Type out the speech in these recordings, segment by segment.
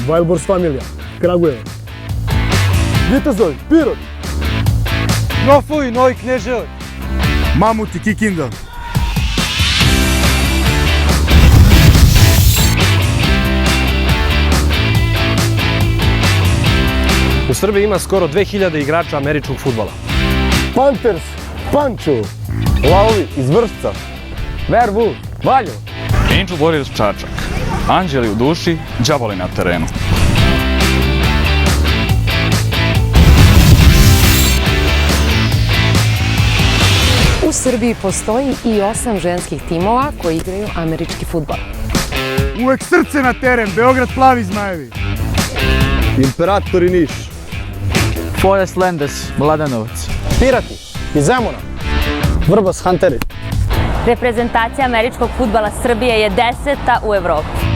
Wildboars familija, Kragujevac. Vitezovi, Pirot. Nofovi, Novi Kneževac. Mamuti, Kikinda. U Srbiji ima skoro 2000 igrača američkog fudbala. Panthers, Pančevo. Lavovi iz Vršca. Werewolf, Valjevo. Angel Warriors Čačak. Anđeli u duši, đavoli na terenu. U Srbiji postoji i 8 ženskih timova koji igraju američki fudbal. Uvek srce na teren, Beograd plavi zmajevi. Imperatori Niš. Forest Landes, Mladenovac. Pirati, iz Zemuna. Vrbas, Hunteri. Reprezentacija američkog fudbala Srbije je 10. u Evropi.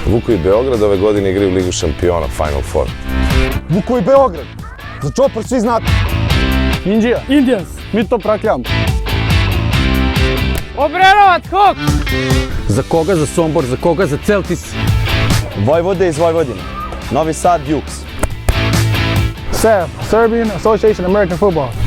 Vukovi Beograd ove godine igraju Ligu šampiona, Final Four. Vukovi Beograd. Za Čopar svi znate. Indija. Indians. Mi to prakljamo. Obrenovac, Hok. Za koga za Sombor, za koga za Celtis? Vojvode iz Vojvodine. Novi Sad, Juks. SAF, Serbian Association of American Football.